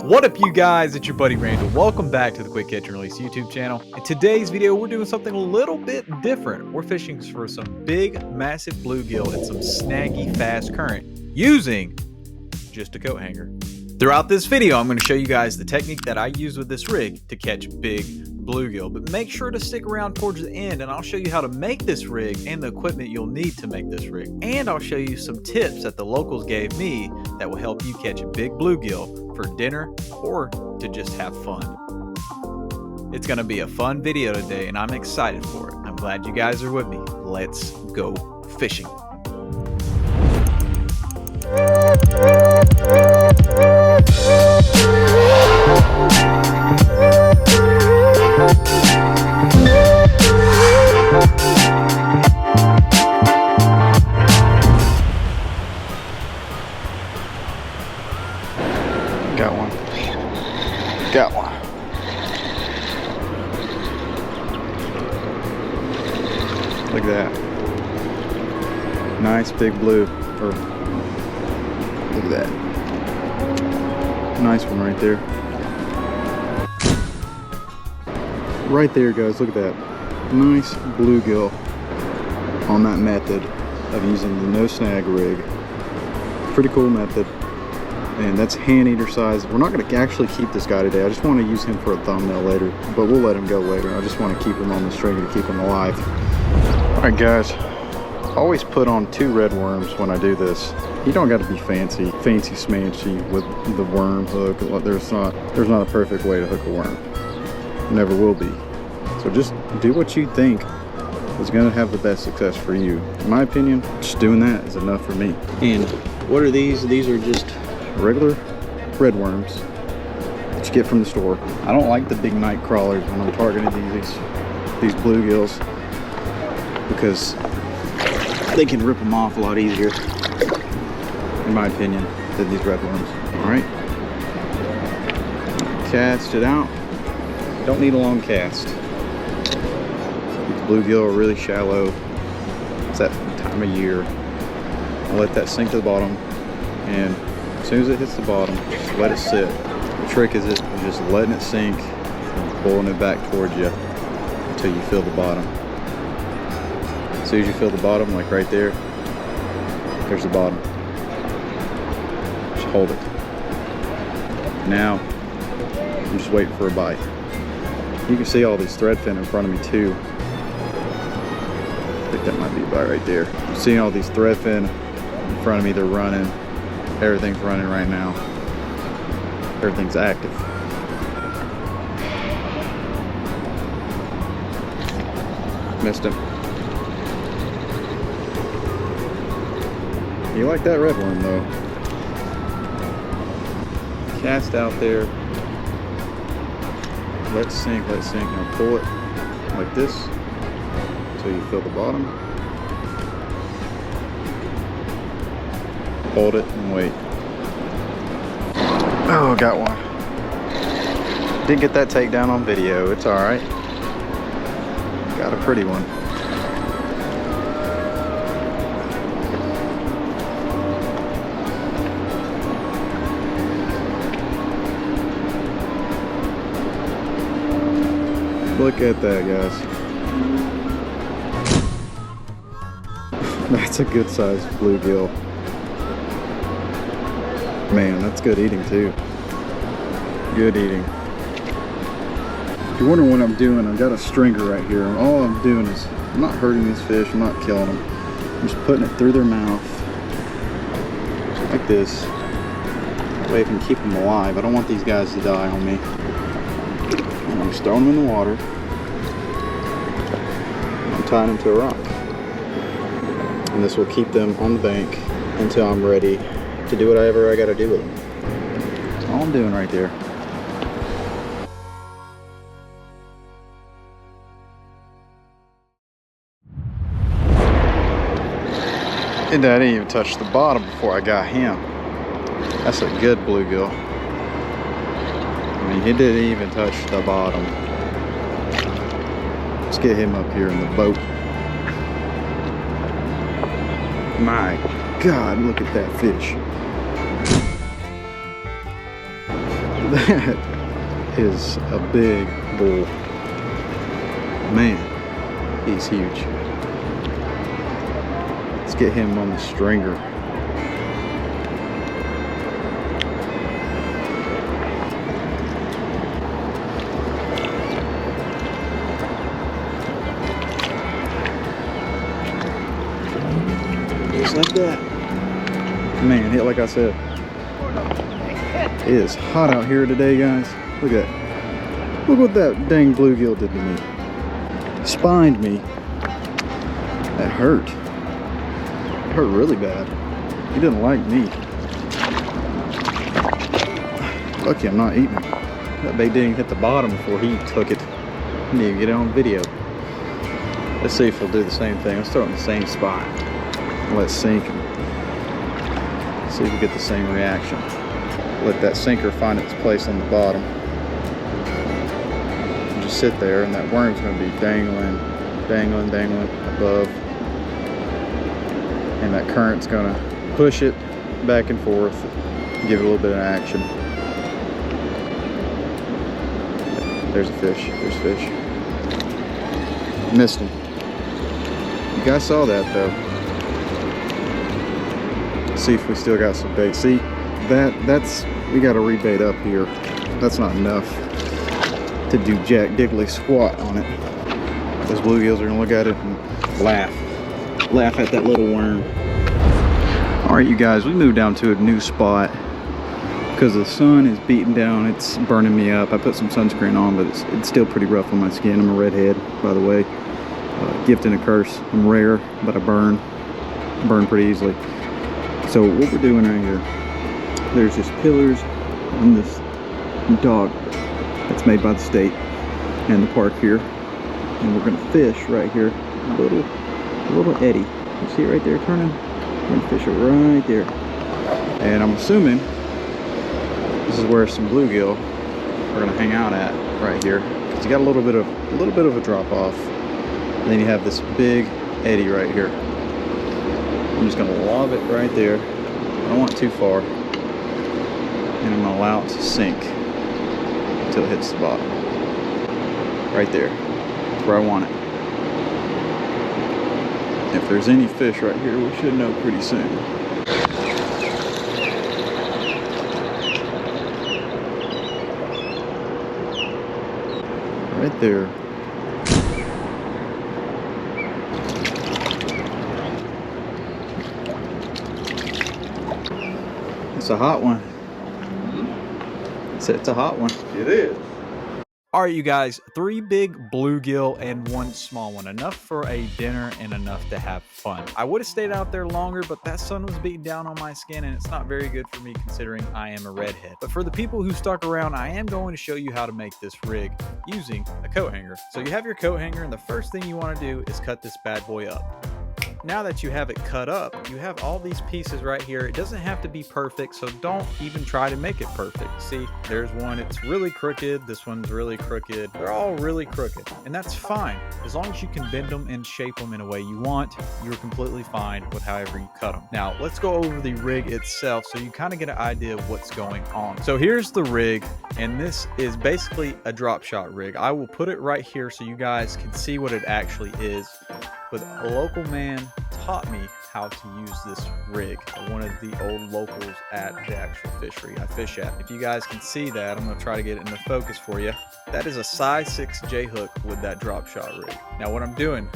What up, you guys? It's your buddy Randall. Welcome back to the Quick Catch and Release YouTube channel. In today's video, we're doing something a little bit different. We're fishing for some big, massive bluegill and some snaggy, fast current using just a coat hanger. Throughout this video, I'm going to show you guys the technique that I use with this rig to catch big bluegill. But make sure to stick around towards the end, and I'll show you how to make this rig and the equipment you'll need to make this rig. And I'll show you some tips that the locals gave me that will help you catch a big bluegill for dinner or to just have fun. It's going to be a fun video today, and I'm excited for it. I'm glad you guys are with me. Let's go fishing. Got one. Look at that. Nice big blue. Look at that. Nice one right there. Right there, guys. Look at that. Nice bluegill on that method of using the no snag rig. Pretty cool method. And that's hand eater size. We're not going to actually keep this guy today. I just want to use him for a thumbnail later, but we'll let him go later. I just want to keep him on the string to keep him alive. Alright guys, always put on 2 red worms when I do this. You don't got to be fancy smancy with the worm hook. There's not a perfect way to hook a worm. Never will be. So just do what you think is going to have the best success for you. In my opinion, just doing that is enough for me. And what are these? These are just regular red worms that you get from the store. I don't like the big night crawlers when I'm targeting these bluegills because they can rip them off a lot easier, in my opinion, than these red worms. All right, cast it out. Don't need a long cast. These bluegill are really shallow. It's that time of year. I'll let that sink to the bottom, and as soon as it hits the bottom, just let it sit. The trick is just letting it sink and pulling it back towards you until you feel the bottom. As soon as you feel the bottom, like right there, there's the bottom. Just hold it. Now, I'm just waiting for a bite. You can see all these threadfin in front of me too. I think that might be a bite right there. You're seeing all these threadfin in front of me, they're running. Everything's running right now. Everything's active. Missed him. You like that red worm though. Cast out there. Let it sink, let it sink. Now pull it like this until you feel the bottom. Hold it and wait. Oh, got one. Didn't get that takedown on video. It's all right. Got a pretty one. Look at that, guys. That's a good sized bluegill. Man, that's good eating too. Good eating. If you're wondering what I'm doing, I've got a stringer right here. All I'm doing is, I'm not hurting these fish, I'm not killing them. I'm just putting it through their mouth, like this. That way I can keep them alive. I don't want these guys to die on me. And I'm just throwing them in the water. I'm tying them to a rock. And this will keep them on the bank until I'm ready to do whatever I gotta do with them. That's all I'm doing right there. And I didn't even touch the bottom before I got him. That's a good bluegill. I mean, he didn't even touch the bottom. Let's get him up here in the boat. My God, look at that fish. That is a big bull. Man, he's huge. Let's get him on the stringer. Just like that. Man, like I said, it is hot out here today, guys. Look at that. Look what that dang bluegill did to me. Spined me. That hurt. It hurt really bad. He didn't like me. Lucky I'm not eating it. That bait didn't hit the bottom before he took it. I need to get it on video. Let's see if he'll do the same thing. Let's throw it in the same spot. Let it sink and see if we get the same reaction. Let that sinker find its place on the bottom. Just sit there, and that worm's going to be dangling above. And that current's going to push it back and forth, give it a little bit of action. There's a fish. There's fish. Missed him. You guys saw that though. See if we still got some bait. See, that's we got to rebait up here. That's not enough to do jack diddly squat on it. Those bluegills are gonna look at it and laugh at that little worm. All right, you guys, we moved down to a new spot because the sun is beating down. It's burning me up. I put some sunscreen on, but it's still pretty rough on my skin. I'm a redhead, by the way. Gift and a curse. I'm rare, but I burn pretty easily. So what we're doing right here, there's just pillars on this dock that's made by the state and the park here, and we're gonna fish right here, a little eddy. You see it right there turning? We're gonna fish it right there, and I'm assuming this is where some bluegill are gonna hang out at right here, because you got a little bit of a drop off, and then you have this big eddy right here. I'm just gonna lob it right there. I don't want it too far. And I'm gonna allow it to sink until it hits the bottom. Right there. That's where I want it. If there's any fish right here, we should know pretty soon. Right there. It's a hot one. It's a hot one. It is. All right, you guys, 3 big bluegill and 1 small one. Enough for a dinner and enough to have fun. I would have stayed out there longer, but that sun was beating down on my skin, and it's not very good for me considering I am a redhead. But for the people who stuck around, I am going to show you how to make this rig using a coat hanger. So you have your coat hanger, and the first thing you want to do is cut this bad boy up. Now that you have it cut up, you have all these pieces right here. It doesn't have to be perfect, so don't even try to make it perfect. See, there's one, it's really crooked. This one's really crooked. They're all really crooked, and that's fine. As long as you can bend them and shape them in a way you want, you're completely fine with however you cut them. Now, let's go over the rig itself so you kind of get an idea of what's going on. So here's the rig, and this is basically a drop shot rig. I will put it right here so you guys can see what it actually is. But a local man taught me how to use this rig. One of the old locals at the actual fishery I fish at. If you guys can see that, I'm gonna try to get it into focus for you. That is a size 6 J hook with that drop shot rig. Now what I'm doing,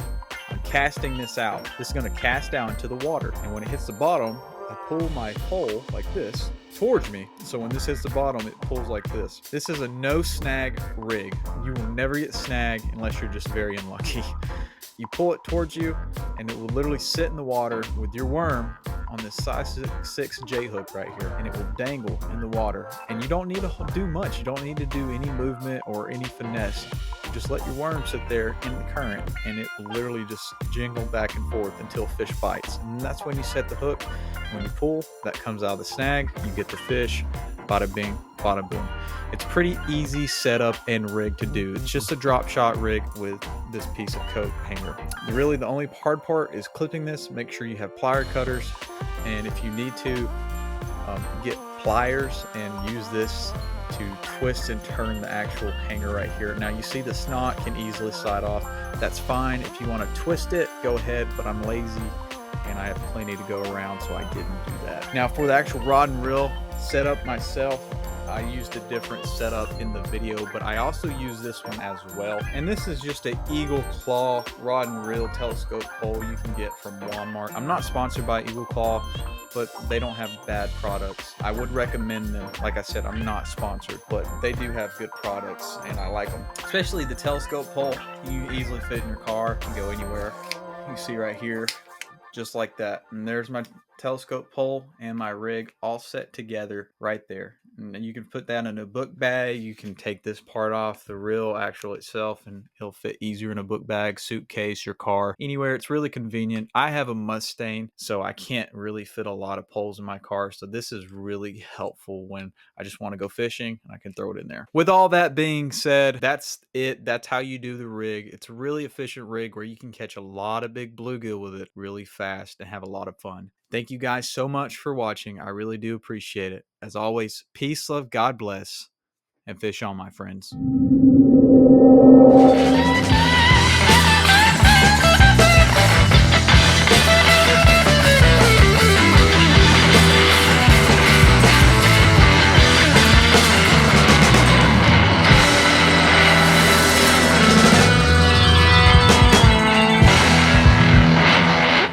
I'm casting this out. This is gonna cast down into the water. And when it hits the bottom, I pull my pole like this towards me. So when this hits the bottom, it pulls like this. This is a no snag rig. You will never get snagged unless you're just very unlucky. You pull it towards you, and it will literally sit in the water with your worm on this size 6 J hook right here, and it will dangle in the water. And you don't need to do much. You don't need to do any movement or any finesse. You just let your worm sit there in the current, and it will literally just jingle back and forth until fish bites. And that's when you set the hook. When you pull, that comes out of the snag. You get the fish. Bada bing, bada boom. It's pretty easy setup and rig to do. It's just a drop shot rig with this piece of coat hanger. Really, the only hard part is clipping this. Make sure you have plier cutters, and if you need to, get pliers and use this to twist and turn the actual hanger right here. Now you see the snot can easily slide off. That's fine. If you want to twist it, go ahead, but I'm lazy and I have plenty to go around, so I didn't do that. Now for the actual rod and reel setup myself, I used a different setup in the video, but I also use this one as well. And this is just an Eagle Claw rod and reel telescope pole you can get from Walmart. I'm not sponsored by Eagle Claw, but they don't have bad products. I would recommend them. Like I said, I'm not sponsored, but they do have good products and I like them. Especially the telescope pole, you easily fit in your car and go anywhere. You see right here, just like that. And there's my telescope pole and my rig all set together right there. And you can put that in a book bag. You can take this part off the reel actual itself and it'll fit easier in a book bag, suitcase, your car, anywhere. It's really convenient. I have a Mustang, so I can't really fit a lot of poles in my car. So this is really helpful when I just want to go fishing and I can throw it in there. With all that being said, that's it. That's how you do the rig. It's a really efficient rig where you can catch a lot of big bluegill with it really fast and have a lot of fun. Thank you guys so much for watching. I really do appreciate it. As always, peace, love, God bless, and fish on, my friends.